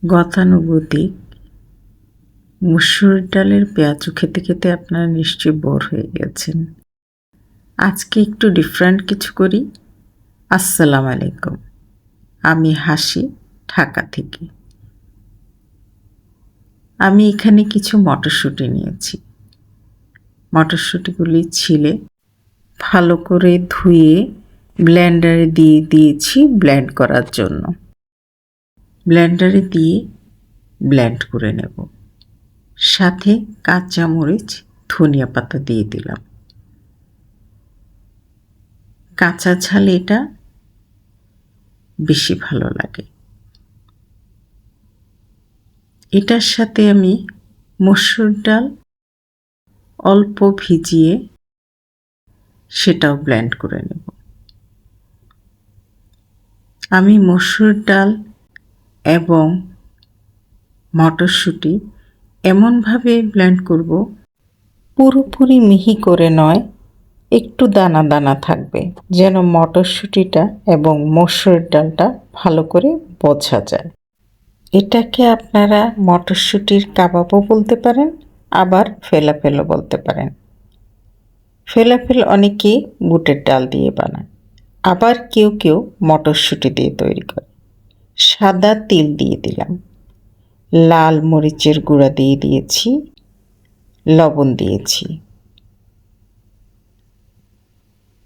গতানুগতিক মসুর ডালের পেঁয়াজু খেতে খেতে আপনারা নিশ্চয়ই বোর হয়ে গেছেন। আজকে একটু ডিফারেন্ট কিছু করি। আসসালামু আলাইকুম, আমি হাসি, ঢাকা থেকে। আমি এখানে কিছু মটরশুঁটি নিয়েছি। মটরশুঁটিগুলি ছিলে ভালো করে ধুয়ে ব্লেন্ডারে দিয়ে দিয়েছি ব্লেন্ড করার জন্য। ব্লেন্ডারে দিয়ে ব্লেন্ড করে নেব। সাথে কাঁচামরিচ, ধনিয়া পাতা দিয়ে দিলাম। কাঁচা ঝাল এটা বেশি ভালো লাগে। এটার সাথে আমি মসুর ডাল অল্প ভিজিয়ে সেটাও ব্লেন্ড করে নেব। আমি মসুর ডাল এবং মটরশুঁটি এমনভাবে ব্লেন্ড করব, পুরোপুরি মিহি করে নয়, একটু দানা দানা থাকবে, যেন মটরশুঁটিটা এবং মসুর ডালটা ভালো করে বোঝা যায়। এটাকে আপনারা মটরশুঁটির কাবাবও বলতে পারেন, আবার ফেলাফেলও বলতে পারেন। ফেলাফেল অনেকে বুটের ডাল দিয়ে বানায়, আবার কেউ কেউ মটরশুঁটি দিয়ে তৈরি করে। সাদা তিল দিয়ে দিলাম, লাল মরিচের গুঁড়া দিয়ে দিয়েছি, লবণ দিয়েছি,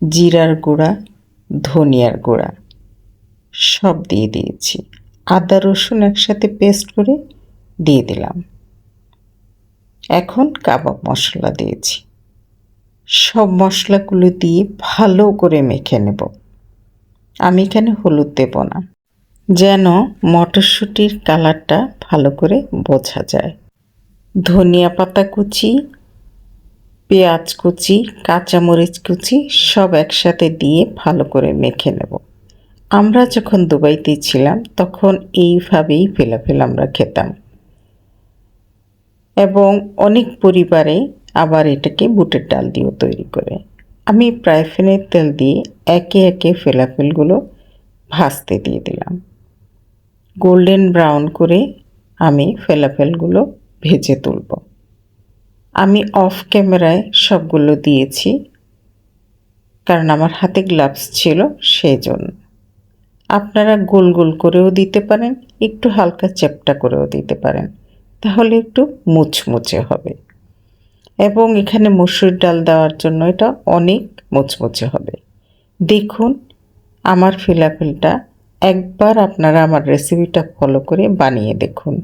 জিরার গুঁড়া, ধনিয়ার গুঁড়া সব দিয়ে দিয়েছি। আদা রসুন একসাথে পেস্ট করে দিয়ে দিলাম। এখন কাবাব মশলা দিয়েছি। সব মশলাগুলো দিয়ে ভালো করে মেখে নেব। আমি এখানে হলুদ দেব না, যেন মটরশুঁটির কালারটা ভালো করে বোঝা যায়। ধনিয়া পাতা কুচি, পেঁয়াজ কুচি, কাঁচামরিচ কুচি সব একসাথে দিয়ে ভালো করে মেখে নেব। আমরা যখন দুবাইতে ছিলাম তখন এইভাবেই ফেলাফেল আমরা খেতাম, এবং অনেক পরিবারে আবার এটাকে বুটের ডাল দিয়েও তৈরি করে। আমি ফ্রাইপ্যানের তেল দিয়ে একে একে ফেলাফেলগুলো ভাজতে দিয়ে দিলাম। গোল্ডেন ব্রাউন করে আমি ফেলাফেলগুলো ভেজে তুলব। আমি অফ ক্যামেরায় সবগুলো দিয়েছি, কারণ আমার হাতে গ্লাভস ছিল সেই জন্য। আপনারা গোল গোল করেও দিতে পারেন, একটু হালকা চ্যাপ্টা করেও দিতে পারেন, তাহলে একটু মুচমুচে হবে। এবং এখানে মসুর ডাল দেওয়ার জন্য এটা অনেক মুচমুচে হবে। দেখুন আমার ফেলাফেলটা, একবার আপনারা আমার রেসিপিটা ফলো করে বানিয়ে দেখুন।